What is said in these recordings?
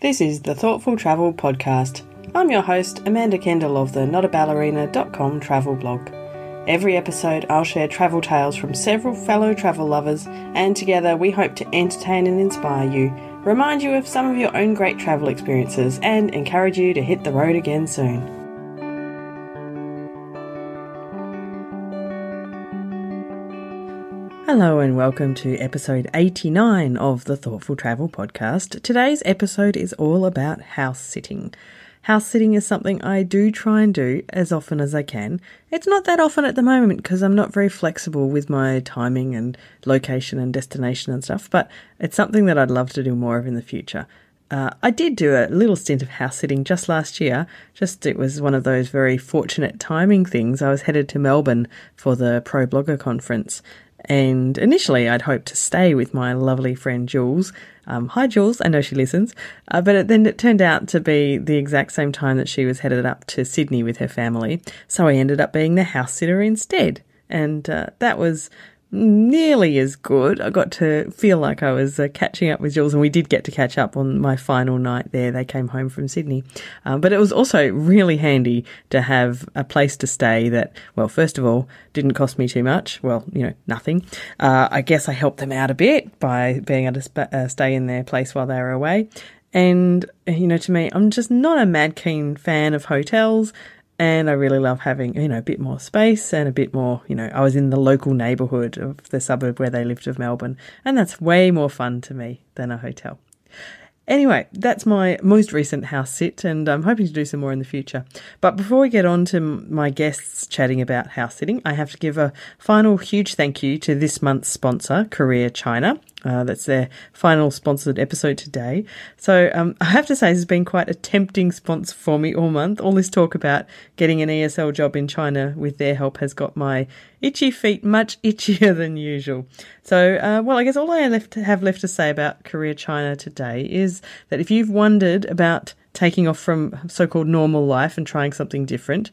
This is the Thoughtful Travel Podcast. I'm your host, Amanda Kendall of the notaballerina.com travel blog. Every episode I'll share travel tales from several fellow travel lovers, and together we hope to entertain and inspire you, remind you of some of your own great travel experiences, and encourage you to hit the road again soon. Hello and welcome to episode 89 of the Thoughtful Travel Podcast. Today's episode is all about house sitting. House sitting is something I do try and do as often as I can. It's not that often at the moment because I'm not very flexible with my timing and location and destination and stuff, but it's something that I'd love to do more of in the future. I did do a little stint of house sitting just last year. It was one of those very fortunate timing things. I was headed to Melbourne for the Pro Blogger Conference. And initially I'd hoped to stay with my lovely friend Jules. Hi Jules, I know she listens. But then it turned out to be the exact same time that she was headed up to Sydney with her family. So I ended up being the house sitter instead. And that was nearly as good. I got to feel like I was catching up with Jules, and we did get to catch up on my final night there. They came home from Sydney. But it was also really handy to have a place to stay that, well, first of all, didn't cost me too much. Well, nothing. I guess I helped them out a bit by being able to stay in their place while they were away. And, to me, I'm just not a mad keen fan of hotels. And I really love having, a bit more space and a bit more, I was in the local neighbourhood of the suburb where they lived of Melbourne. And that's way more fun to me than a hotel. Anyway, that's my most recent house sit, and I'm hoping to do some more in the future. But before we get on to my guests chatting about house sitting, I have to give a final huge thank you to this month's sponsor, Korea China. That's their final sponsored episode today. So I have to say this has been quite a tempting sponsor for me all month. All this talk about getting an ESL job in China with their help has got my itchy feet much itchier than usual. So, I guess all I have left to say about Korea China today is that if you've wondered about taking off from so-called normal life and trying something different,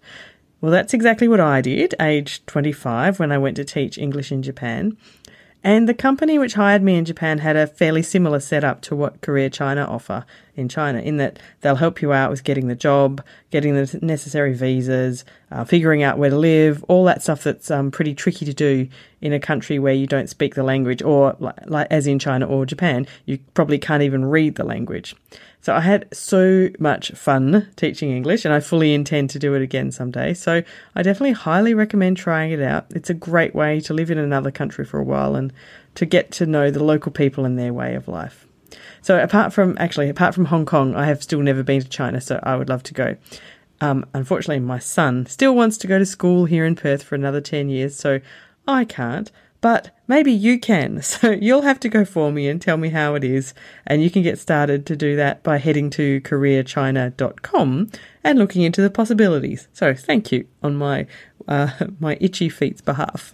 well, that's exactly what I did, aged 25, when I went to teach English in Japan. And the company which hired me in Japan had a fairly similar setup to what Korea China offer in China, in that they'll help you out with getting the job, getting the necessary visas, figuring out where to live, all that stuff that's pretty tricky to do in a country where you don't speak the language, or like as in China or Japan, you probably can't even read the language. So I had so much fun teaching English, and I fully intend to do it again someday. So I definitely highly recommend trying it out. It's a great way to live in another country for a while and to get to know the local people and their way of life. So apart from Hong Kong, I have still never been to China, so I would love to go. Unfortunately, my son still wants to go to school here in Perth for another 10 years, so I can't. But maybe you can, so you'll have to go for me and tell me how it is, and you can get started to do that by heading to koreachina.com and looking into the possibilities. So thank you on my itchy feet's behalf.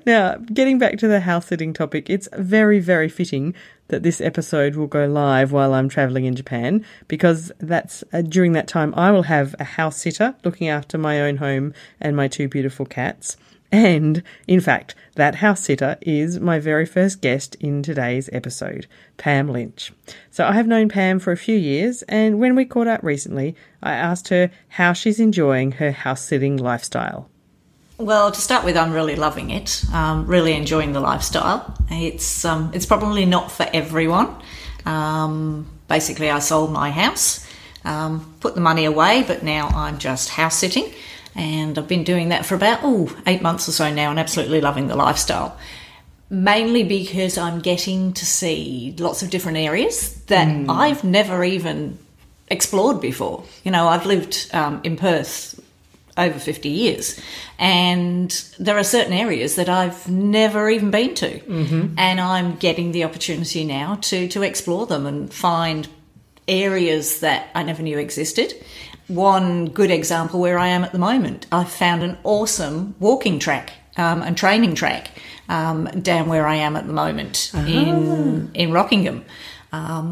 Now, getting back to the house sitting topic, it's very, very fitting that this episode will go live while I'm travelling in Japan, because that's during that time I will have a house sitter looking after my own home and my two beautiful cats. And, in fact, that house sitter is my very first guest in today's episode, Pam Lynch. So I have known Pam for a few years, and when we caught up recently, I asked her how she's enjoying her house sitting lifestyle. Well, to start with, I'm really loving it, really enjoying the lifestyle. It's probably not for everyone. Basically, I sold my house, put the money away, but now I'm just house sitting. And I've been doing that for about 8 months or so now, and absolutely loving the lifestyle. Mainly because I'm getting to see lots of different areas that I've never even explored before. I've lived in Perth over 50 years, and there are certain areas that I've never even been to. Mm-hmm. And I'm getting the opportunity now to explore them and find areas that I never knew existed. One good example where I am at the moment, I've found an awesome walking track and training track down where I am at the moment in Rockingham,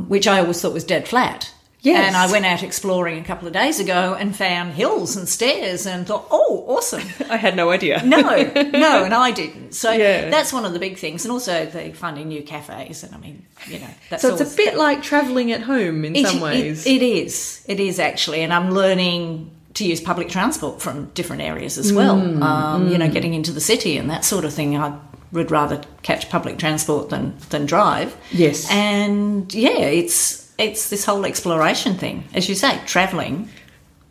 which I always thought was dead flat. Yes. And I went out exploring a couple of days ago and found hills and stairs and thought, oh, awesome. I had no idea. No, and I didn't. So that's one of the big things. And also the finding new cafes. And I mean, that's so it's a bit like travelling at home in some ways. It is actually. And I'm learning to use public transport from different areas as well. Getting into the city and that sort of thing. I would rather catch public transport than drive. Yes. And it's this whole exploration thing, as you say, travelling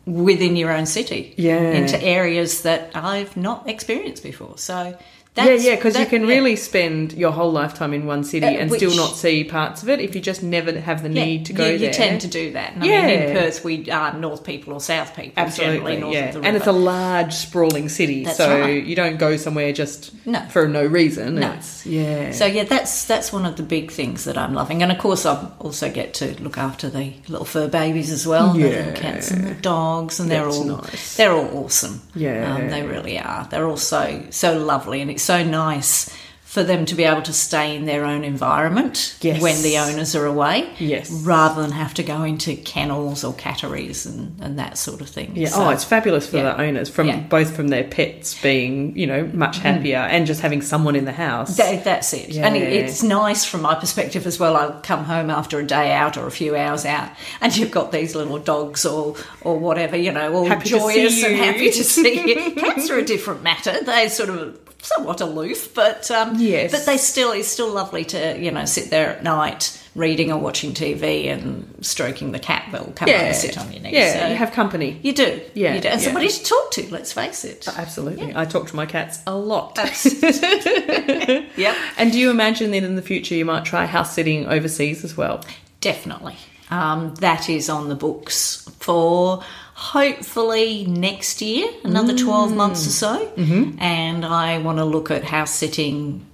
within your own city into areas that I've not experienced before. So because you can really spend your whole lifetime in one city and still not see parts of it if you just never have the need to go there. You tend to do that. And I mean, in Perth, we are north people or south people. Absolutely, generally north of the river. And it's a large, sprawling city, That's so right. you don't go somewhere just for no reason. No. So, that's one of the big things that I'm loving. And, of course, I also get to look after the little fur babies as well, the little cats and the dogs, and they're all awesome. Yeah. They really are. They're all so lovely, and it's so nice for them to be able to stay in their own environment when the owners are away, rather than have to go into kennels or catteries and that sort of thing. Yeah. So, it's fabulous for the owners, both from their pets being, much happier and just having someone in the house. That's it. Yeah. And it's nice from my perspective as well. I'll come home after a day out or a few hours out and you've got these little dogs or whatever, all happy joyous and happy to see you. Cats are a different matter. They sort of somewhat aloof, but but it's still lovely to sit there at night reading or watching TV and stroking the cat. They'll come up and sit on your knee. Yeah, so you have company. You do. Yeah, you do. And somebody to talk to. Let's face it. Absolutely, I talk to my cats a lot. Yep. And do you imagine that in the future you might try house sitting overseas as well? Definitely. That is on the books for hopefully next year, another 12 months or so. Mm-hmm. And I want to look at house sitting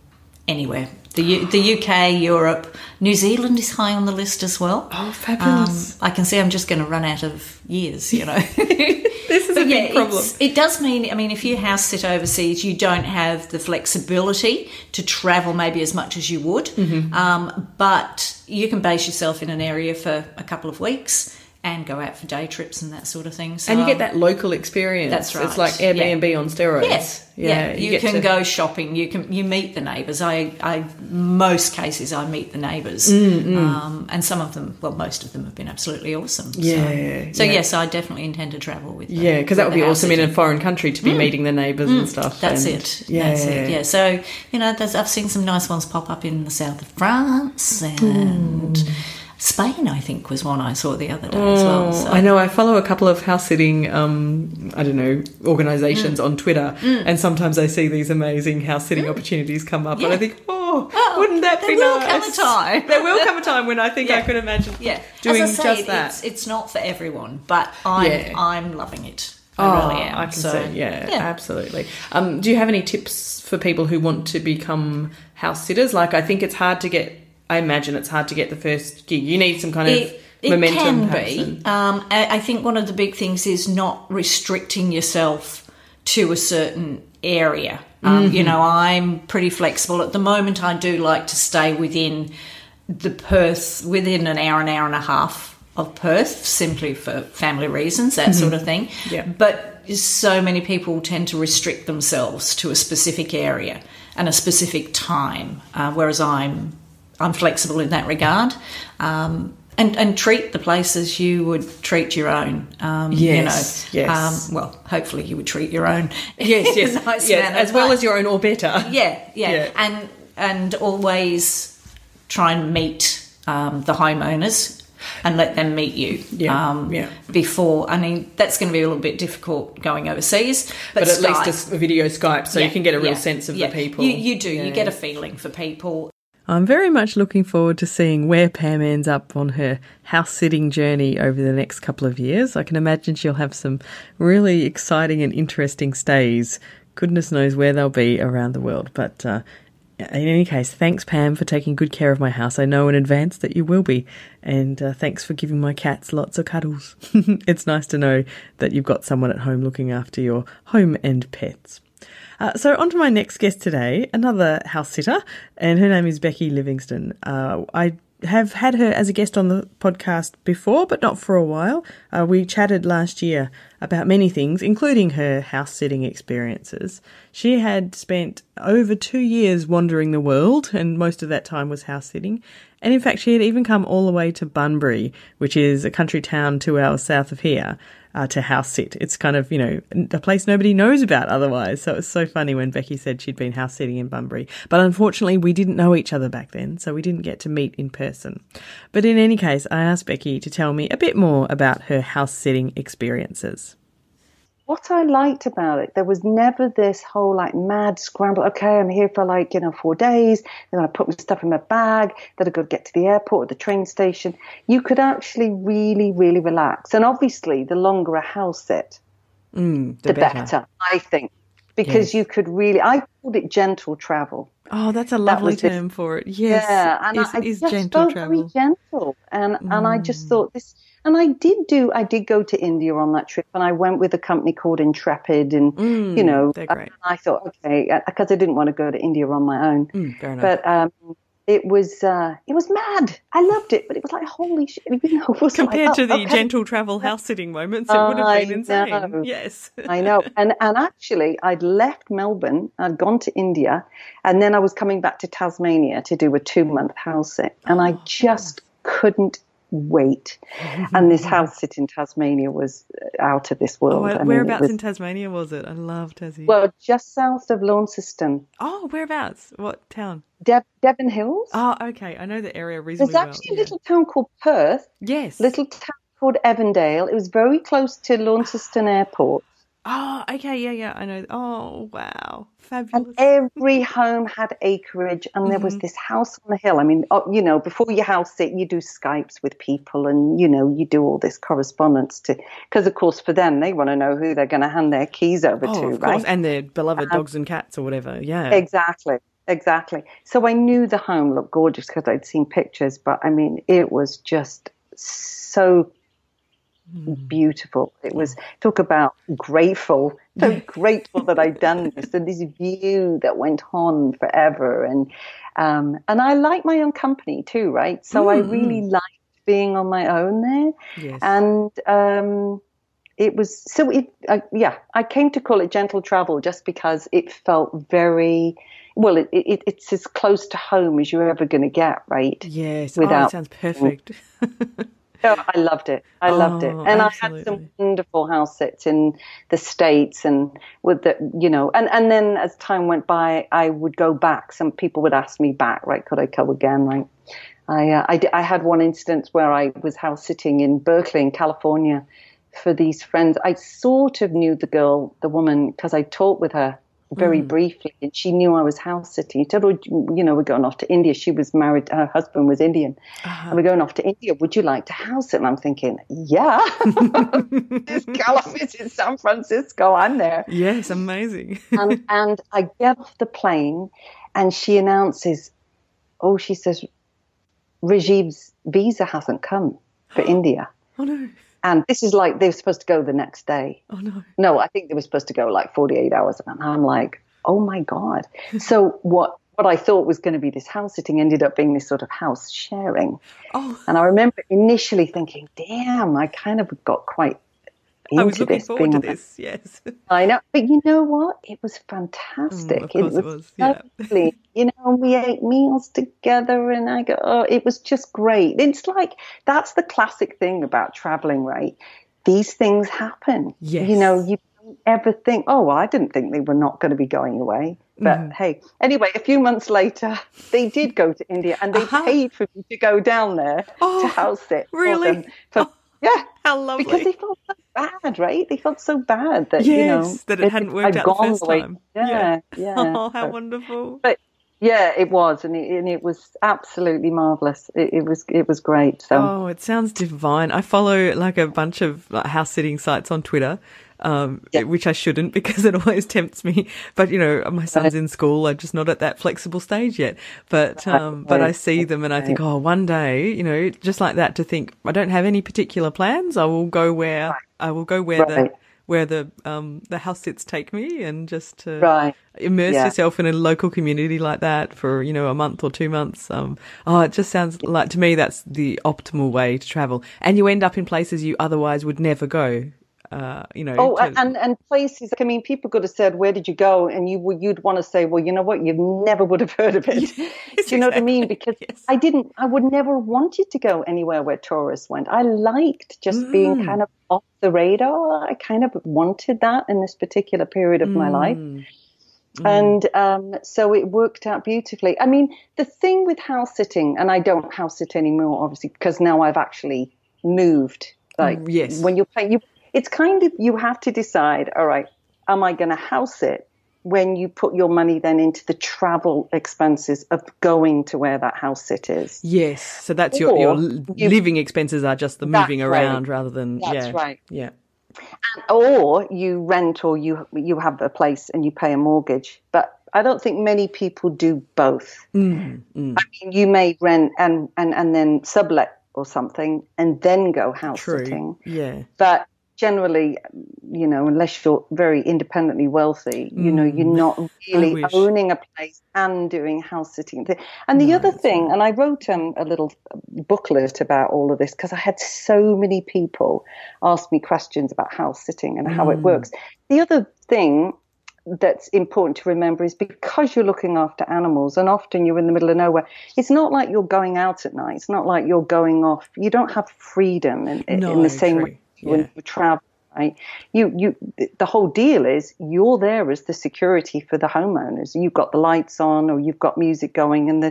anywhere. The UK, Europe, New Zealand is high on the list as well. Oh, fabulous. I can see I'm just going to run out of years, This is a big problem. It does mean, if you house sit overseas, you don't have the flexibility to travel maybe as much as you would. Mm-hmm. But you can base yourself in an area for a couple of weeks and go out for day trips and that sort of thing. So, and you get that local experience. That's right. It's like Airbnb on steroids. Yeah. You can go shopping. You meet the neighbours. Most cases I meet the neighbours. And some of them, most of them have been absolutely awesome. So yes, I definitely intend to travel with them. Yeah, because that would be awesome in a foreign country to be meeting the neighbours and stuff. That's it. Yeah. So, I've seen some nice ones pop up in the south of France and Spain, I think, was one I saw the other day as well. So. I know. I follow a couple of house sitting, organisations on Twitter, and sometimes I see these amazing house sitting opportunities come up, and I think, wouldn't that be nice? There will come a time. There will come a time when I think I could imagine doing as I say, just that. It's not for everyone, but I'm loving it. I really am. I can see. Absolutely. Do you have any tips for people who want to become house sitters? Like, I think I imagine it's hard to get the first gig. You need some kind of momentum. It can be. I think one of the big things is not restricting yourself to a certain area. I'm pretty flexible. At the moment, I do like to stay within within an hour and a half of Perth, simply for family reasons, that sort of thing. Yeah. But so many people tend to restrict themselves to a specific area and a specific time, whereas I'm flexible in that regard, and treat the place as you would treat your own. Yes. Hopefully you would treat your own. Yes. Nice manner, as well as your own or better. Yeah. And always try and meet the homeowners and let them meet you before. That's going to be a little bit difficult going overseas. But at least a video Skype so you can get a real sense of the people. You do. Yeah. You get a feeling for people. I'm very much looking forward to seeing where Pam ends up on her house-sitting journey over the next couple of years. I can imagine she'll have some really exciting and interesting stays. Goodness knows where they'll be around the world. But in any case, thanks, Pam, for taking good care of my house. I know in advance that you will be. And thanks for giving my cats lots of cuddles. It's nice to know that you've got someone at home looking after your home and pets. So on to my next guest today, another house sitter, and her name is Becky Livingston. I have had her as a guest on the podcast before, but not for a while. We chatted last year about many things, including her house-sitting experiences. She had spent over 2 years wandering the world, and most of that time was house-sitting. And in fact, she had even come all the way to Bunbury, which is a country town 2 hours south of here, to house-sit. It's kind of, a place nobody knows about otherwise. So it was so funny when Becky said she'd been house-sitting in Bunbury. But unfortunately, we didn't know each other back then, so we didn't get to meet in person. But in any case, I asked Becky to tell me a bit more about her house-sitting experiences. What I liked about it, there was never this whole mad scramble. Okay, I'm here for 4 days. Then I put my stuff in my bag. Then I got to get to the airport or the train station. You could actually really, really relax. And obviously, the longer a house sit, the better, I think. Because you could really, I called it gentle travel. Oh, that's a lovely term for it. Yes. Yeah, and I just felt very gentle. And I just thought this. And I did go to India on that trip, and I went with a company called Intrepid, and they're great. I thought, okay, because I didn't want to go to India on my own. Fair enough. But it was mad. I loved it, but it was like, holy shit, compared to the gentle travel house sitting moments, it would have been insane. Know. Yes, I know. And actually, I'd left Melbourne, I'd gone to India, and then I was coming back to Tasmania to do a 2-month house sit, and I just couldn't wait. And this house sit in Tasmania was out of this world. Whereabouts in Tasmania was it? I love Tassie. Well, just south of Launceston. Oh, whereabouts? What town? Devon Hills. Oh, okay. I know the area reasonably well. There's actually a little town called Perth. Yes. Little town called Evandale. It was very close to Launceston Airport. Oh, okay, yeah, I know. Oh, wow, fabulous. And every home had acreage, and there was this house on the hill. I mean, before you house sit, you do Skypes with people, and, you do all this correspondence because, of course, for them, they want to know who they're going to hand their keys over to, of right? Course. And their beloved dogs and cats or whatever, yeah. Exactly. So I knew the home looked gorgeous because I'd seen pictures, but, I mean, it was just so beautiful. It was, talk about grateful, so grateful that I'd done this, and this view that went on forever. And I like my own company too, right? So I really liked being on my own there. Yes. And it was, I came to call it gentle travel just because it felt very, well, it's as close to home as you're ever going to get, right? Yes. That sounds perfect. Oh, I loved it. I loved it. And absolutely. I had some wonderful house sits in the States, and with the, and then as time went by, I would go back. Some people would ask me back, right? Could I go again? Right. I had one instance where I was house sitting in Berkeley in California for these friends. I sort of knew the woman, because I talked with her very briefly, and she knew I was house sitting. She said, we're going off to India. She was married, her husband was Indian. And we're going off to India. Would you like to house it? And I'm thinking, yeah. This California, in San Francisco, I'm there. Yes, amazing. and I get off the plane, and she announces, she says, Rajiv's visa hasn't come for India. Oh, no. And this is like, they were supposed to go the next day. Oh, no. No, I think they were supposed to go 48 hours. And I'm like, oh, my God. So what I thought was going to be this house sitting ended up being this sort of house sharing. Oh. And I remember initially thinking, damn, I kind of got quite into I was looking this. forward to this, yes. I know. But you know what? It was fantastic. Of course it was. Yeah. Lovely. We ate meals together, and I go, it was just great. It's like, that's the classic thing about traveling, right? These things happen. Yes. You don't ever think, I didn't think they were not going to be going away. But hey, anyway, a few months later, they did go to India, and they paid for me to go down there to house sit. Really? Yeah. How lovely. Because they felt so bad, right? They felt so bad that, that it hadn't worked out the first time. Yeah. Oh, how wonderful. But yeah, it was. And it was absolutely marvellous. It was great. So. Oh, it sounds divine. I follow a bunch of house sitting sites on Twitter. Which I shouldn't, because it always tempts me. But, my son's in school. I'm just not at that flexible stage yet. But I see them and I think, one day, just like that, to think I don't have any particular plans. I will go where where the house sits take me, and just to immerse Yeah. yourself in a local community like that for, a month or 2 months. It just sounds like, to me, that's the optimal way to travel. And you end up in places you otherwise would never go. And places. I mean, people could have said, "Where did you go?" And you'd want to say, "Well, you know what? You never would have heard of it." Yes, Do you know what I mean? Because I would never wanted to go anywhere where tourists went. I liked just being kind of off the radar. I kind of wanted that in this particular period of my life. And so it worked out beautifully. I mean, the thing with house sitting, and I don't house sit anymore, obviously, because now I've actually moved. Like, when you're paying, it's kind of, you have to decide, all right, am I going to house sit when you put your money then into the travel expenses of going to where that house sit is? Yes. So that's your living expenses are just the moving around rather than, That's right. Yeah. Or you rent, or you have a place and you pay a mortgage. But I don't think many people do both. I mean, you may rent and then sublet or something and then go house sitting. Yeah. But generally, unless you're very independently wealthy, you're not really owning a place and doing house sitting. And the other thing, and I wrote a little booklet about all of this because I had so many people ask me questions about house sitting and how it works. The other thing that's important to remember is, because you're looking after animals and often you're in the middle of nowhere, it's not like you're going out at night. It's not like you're going off. You don't have freedom in the same way when you travel, right? The whole deal is you're there as the security for the homeowners. You've got the lights on, or you've got music going, and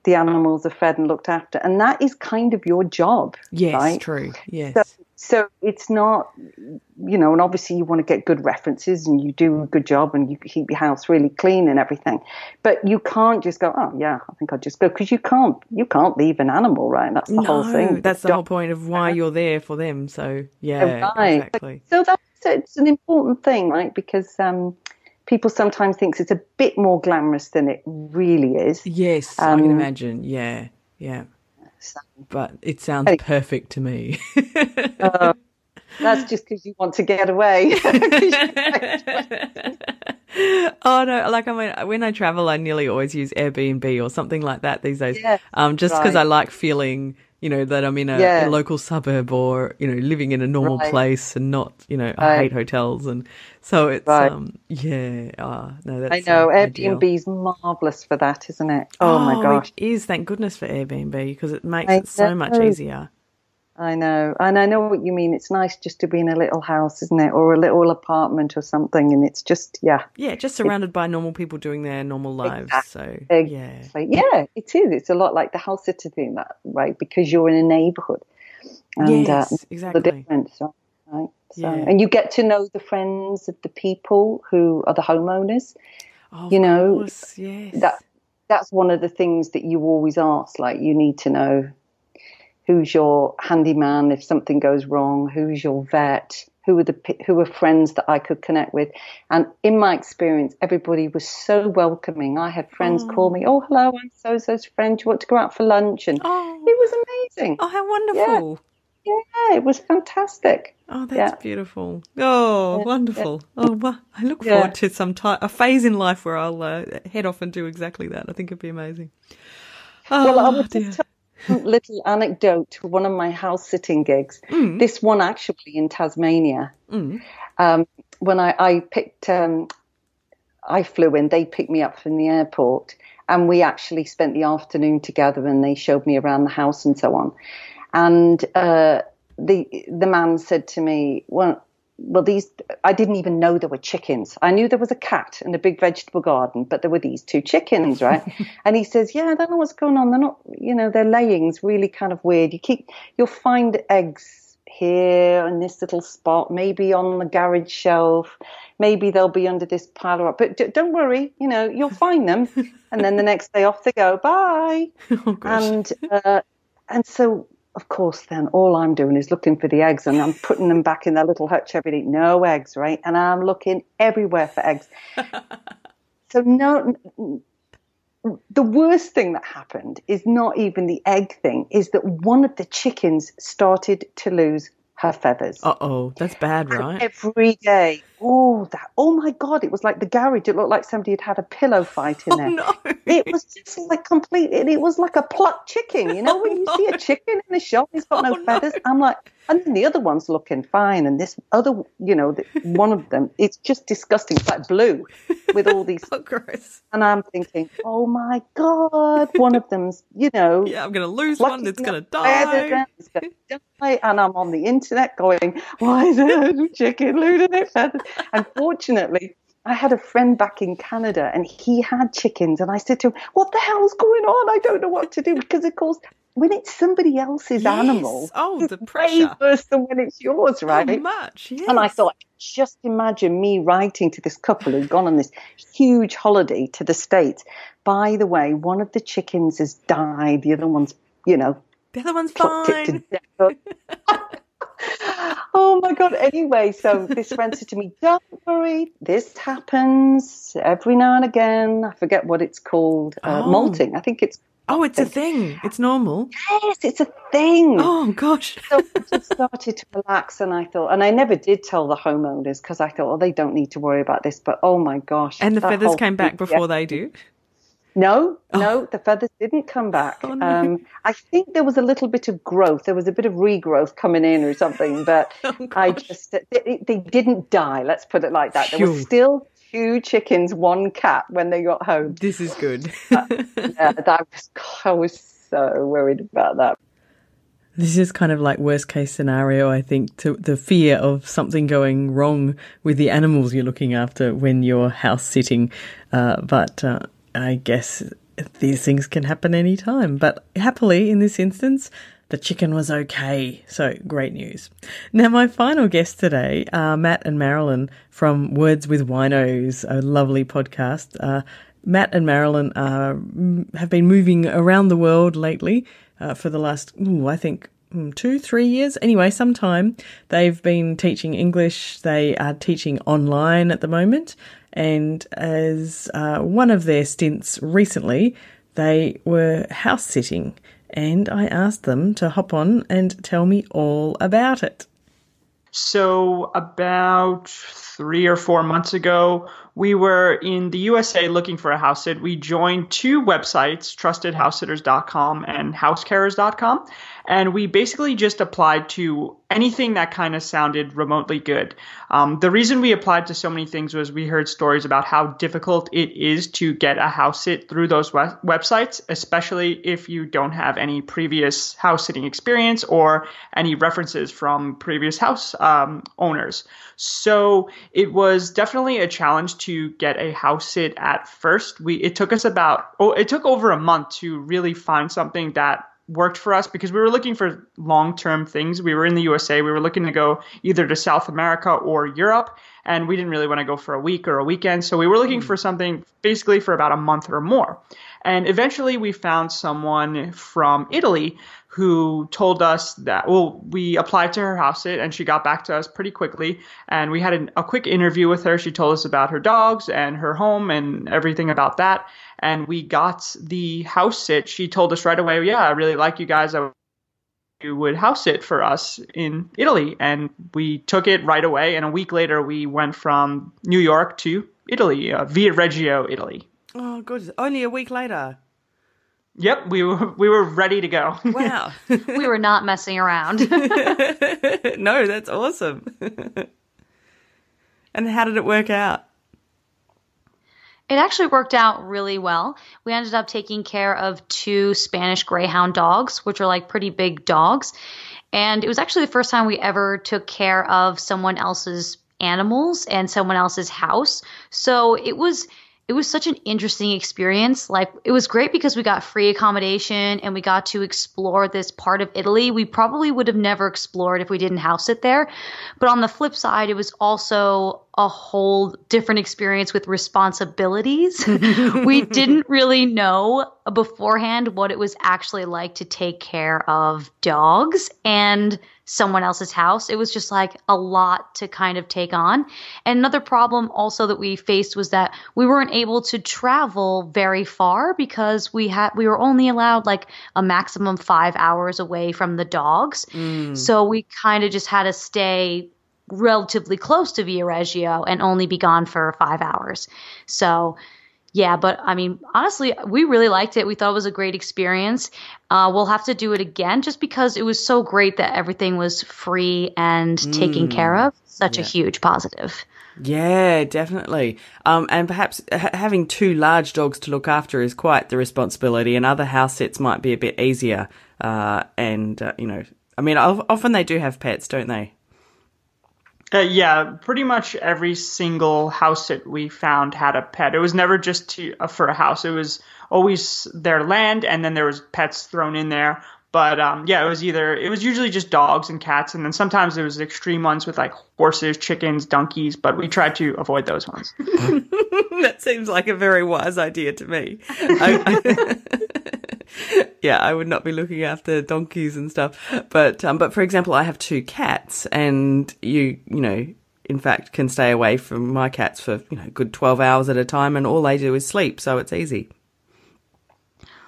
the animals are fed and looked after, and that is kind of your job. Yes, right? True. Yes. So it's not, and obviously you want to get good references and you do a good job and you keep your house really clean and everything. But you can't just go, oh yeah, I think I'll just go, because you can't leave an animal, right? That's the whole thing. That's the whole point of why you're there for them. So exactly. So it's an important thing, right? Because people sometimes think it's a bit more glamorous than it really is. Yes, I can imagine. Yeah. But it sounds perfect to me. That's just because you want to get away. Oh no! Like, I mean, when I travel, I nearly always use Airbnb or something like that these days. Yes, just because I like feeling, that I'm in a local suburb, or living in a normal place, and not, I hate hotels, and so it's no, that's, I know Airbnb's marvelous for that, isn't it? Oh my gosh, it is. Thank goodness for Airbnb, because it makes it so much easier. I know, and I know what you mean. It's nice just to be in a little house, isn't it, or a little apartment or something, and it's just just surrounded by normal people doing their normal lives. Exactly. So it is. It's a lot like the house sitter thing, that right, because you're in a neighbourhood, and exactly the difference, right? So, and you get to know the friends of the people who are the homeowners. Of course, yes. That's one of the things that you always ask. Like, you need to know who's your handyman if something goes wrong, who's your vet, who are friends that I could connect with. And in my experience, everybody was so welcoming. I had friends call me, oh, hello, I'm so-and-so's friend. Do you want to go out for lunch? And it was amazing. Oh, how wonderful. Yeah, it was fantastic. Oh, that's beautiful. Oh, wonderful. Oh, well, I look forward to a phase in life where I'll head off and do exactly that. I think it'd be amazing. Oh, well, I would just little anecdote to one of my house sitting gigs. This one actually in Tasmania. When I flew in, they picked me up from the airport, and we actually spent the afternoon together, and they showed me around the house and so on. And the man said to me, well, I didn't even know there were chickens. I knew there was a cat and a big vegetable garden, but there were these two chickens, right? And he says, I don't know what's going on. They're not, their laying's really kind of weird. You'll find eggs here in this little spot, maybe on the garage shelf, maybe they'll be under this pile of rock. But don't worry, you'll find them. And then the next day off they go, bye. Oh, gosh. And so, of course, then all I'm doing is looking for the eggs, and I'm putting them back in their little hutch every day. No eggs, right? And I'm looking everywhere for eggs. So the worst thing that happened is not even the egg thing, is that one of the chickens started to lose her feathers. Uh-oh, that's bad, right? And every day, oh my God, it was like the garage. It looked like somebody had had a pillow fight in there. No. It was just like complete, it was like a plucked chicken. You know, when you see a chicken in the shop, he's got no feathers. I'm like, and then the other one's looking fine. And this other, one of them, it's just disgusting. It's like blue with all these. Oh, gross. And I'm thinking, oh my God, one of them's, Yeah, I'm going to lose one. It's going to die. It's going to die. And I'm on the internet going, why is a chicken losing its feathers? Unfortunately, I had a friend back in Canada and he had chickens. And I said to him, what the hell's going on? I don't know what to do. Because, of course, when it's somebody else's animal, the it's pressure. way worse than when it's yours, right? So much, yes. And I thought, just imagine me writing to this couple who'd gone on this huge holiday to the States. By the way, one of the chickens has died. The other one's, the other one's fine. Oh my God. Anyway, so this friend said to me, don't worry, this happens every now and again. I forget what it's called. Molting. I think it's. Oh, it's a thing. It's normal. Yes, it's a thing. Oh, gosh. So I just started to relax and I thought, and I never did tell the homeowners because I thought, they don't need to worry about this. But oh my gosh. And the feathers came back before they do? No, the feathers didn't come back. Oh, no. I think there was a little bit of growth. There was a bit of regrowth coming in or something, but they didn't die. Let's put it like that. There was still 2 chickens, 1 cat when they got home. This is good. I was so worried about that. This is kind of like worst case scenario, I think, to the fear of something going wrong with the animals you're looking after when you're house sitting. But I guess these things can happen any time. But happily, in this instance, the chicken was okay. So great news. Now, my final guests today are Matt and Marilyn from Words with Winos, a lovely podcast. Matt and Marilyn have been moving around the world lately for the last, I think, 2-3 years. Anyway, some time. They've been teaching English. They are teaching online at the moment. And as one of their stints recently, they were house sitting. And I asked them to hop on and tell me all about it. So about 3 or 4 months ago, we were in the USA looking for a house sit. We joined 2 websites, trustedhousesitters.com and housecarers.com. And we basically just applied to anything that kind of sounded remotely good. The reason we applied to so many things was we heard stories about how difficult it is to get a house sit through those websites, especially if you don't have any previous house sitting experience or any references from previous house owners. So it was definitely a challenge to get a house sit at first. It took over a month to really find something that worked for us because we were looking for long-term things. We were in the USA. We were looking to go either to South America or Europe, and we didn't really want to go for a week or a weekend. So we were looking for something basically for about a month or more. And eventually we found someone from Italy who told us that, we applied to her house sit and she got back to us pretty quickly. And we had a quick interview with her. She told us about her dogs and her home and everything about that. And we got the house sit. She told us right away, I really like you guys. You would house sit for us in Italy. And we took it right away. And a week later, we went from New York to Italy, via Reggio, Italy. Oh, good. Only a week later. Yep, we were ready to go. Wow. We were not messing around. No, that's awesome. And how did it work out? It actually worked out really well. We ended up taking care of 2 Spanish Greyhound dogs, which are like pretty big dogs. And it was actually the first time we ever took care of someone else's animals and someone else's house. So it was such an interesting experience. Like, it was great because we got free accommodation and we got to explore this part of Italy we probably would have never explored if we didn't house sit there. But on the flip side, it was also a whole different experience with responsibilities. We didn't really know beforehand what it was actually like to take care of dogs. And someone else's house. It was just like a lot to kind of take on. And another problem also that we faced was that we weren't able to travel very far because we were only allowed like a maximum 5 hours away from the dogs. So we kind of just had to stay relatively close to Via Reggio and only be gone for 5 hours. So yeah, but I mean, honestly, we really liked it. We thought it was a great experience. We'll have to do it again just because it was so great that everything was free and taken care of. Such a huge positive. Yeah, definitely. And perhaps having two large dogs to look after is quite the responsibility, and other house sits might be a bit easier. I mean, often they do have pets, don't they? Yeah, pretty much every single house sit we found had a pet. It was never just for a house. It was always their land, and then there was pets thrown in there. But it was usually just dogs and cats, and then sometimes there was extreme ones with like horses, chickens, donkeys, but we tried to avoid those ones. That seems like a very wise idea to me. Yeah, I would not be looking after donkeys and stuff. But for example, I have two cats, and you know, in fact, can stay away from my cats for, a good 12 hours at a time, and all they do is sleep, so it's easy.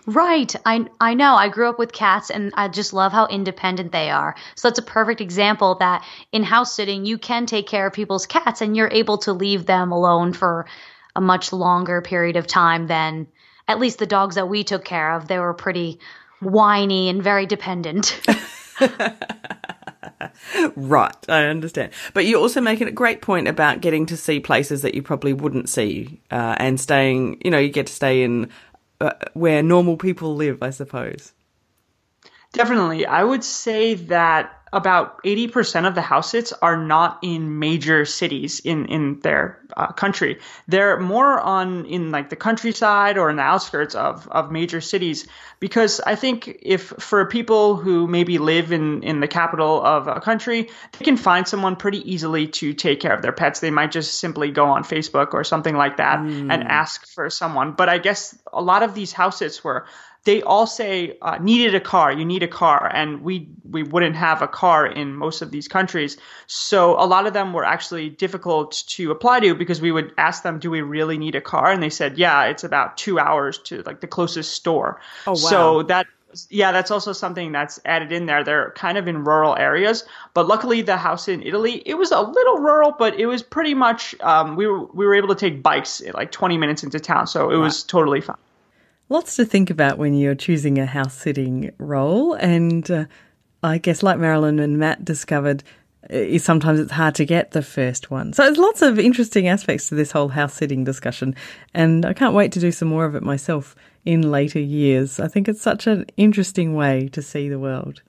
Right. I know. I grew up with cats, and I just love how independent they are. So that's a perfect example that in house sitting, you can take care of people's cats, and you're able to leave them alone for a much longer period of time than at least the dogs that we took care of. They were pretty whiny and very dependent. Right, I understand. But you're also making a great point about getting to see places that you probably wouldn't see, and staying, you get to stay in where normal people live, I suppose. Definitely. I would say that about 80% of the house sits are not in major cities in their country. They're more in like the countryside or in the outskirts of major cities, because I think if for people who maybe live in the capital of a country, they can find someone pretty easily to take care of their pets. They might just simply go on Facebook or something like that and ask for someone. But I guess a lot of these house sits they all say, needed a car, you need a car. And we wouldn't have a car in most of these countries. So a lot of them were actually difficult to apply to, because we would ask them, do we really need a car? And they said, yeah, it's about 2 hours to like the closest store. Oh, wow. So that's also something that's added in there. They're kind of in rural areas, but luckily the house in Italy, it was a little rural, but it was pretty much, we were able to take bikes like 20 minutes into town. So it was totally fine. Lots to think about when you're choosing a house-sitting role, and I guess like Marilyn and Matt discovered, sometimes it's hard to get the first one. So there's lots of interesting aspects to this whole house-sitting discussion, and I can't wait to do some more of it myself in later years. I think it's such an interesting way to see the world.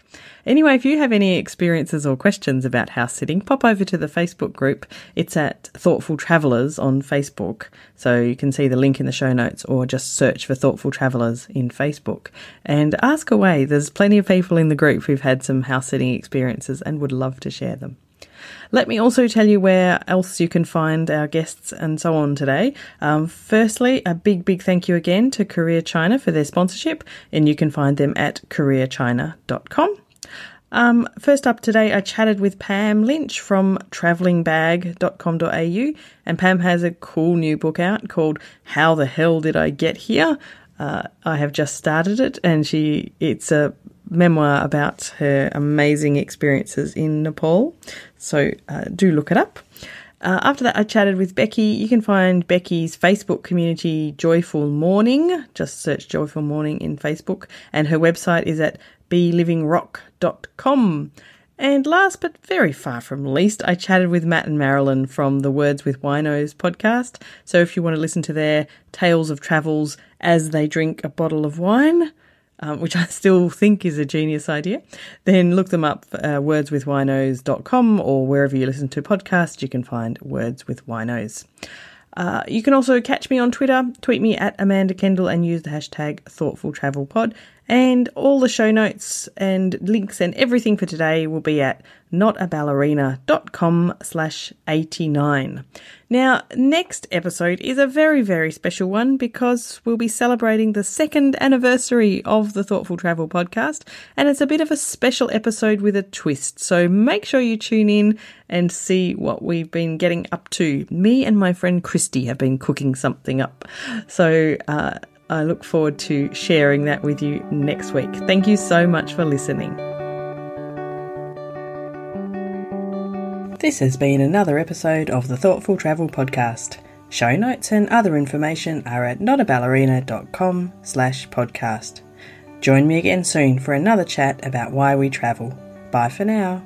Anyway, if you have any experiences or questions about house sitting, pop over to the Facebook group. It's at Thoughtful Travellers on Facebook. So you can see the link in the show notes, or just search for Thoughtful Travellers in Facebook and ask away. There's plenty of people in the group who've had some house sitting experiences and would love to share them. Let me also tell you where else you can find our guests and so on today. Firstly, a big thank you again to Korea China for their sponsorship, and you can find them at koreachina.com. First up today, I chatted with Pam Lynch from travellingbag.com.au, and Pam has a cool new book out called How the Hell Did I Get Here? I have just started it, and it's a memoir about her amazing experiences in Nepal. So do look it up. After that, I chatted with Becky. You can find Becky's Facebook community, Joyful Morning. Just search Joyful Morning in Facebook. And her website is at belivingrock.com. And last but very far from least, I chatted with Matt and Marilyn from the Words with Winos podcast. So if you want to listen to their tales of travels as they drink a bottle of wine, which I still think is a genius idea, then look them up, wordswithwinos.com, or wherever you listen to podcasts, you can find Words with Winos. You can also catch me on Twitter, tweet me at Amanda Kendall and use the hashtag ThoughtfulTravelPod. And all the show notes and links and everything for today will be at notaballerina.com/89. Now, next episode is a very, very special one because we'll be celebrating the 2nd anniversary of the Thoughtful Travel podcast, and it's a bit of a special episode with a twist. So make sure you tune in and see what we've been getting up to. Me and my friend Christy have been cooking something up. So I look forward to sharing that with you next week. Thank you so much for listening. This has been another episode of the Thoughtful Travel Podcast. Show notes and other information are at notaballerina.com/podcast. Join me again soon for another chat about why we travel. Bye for now.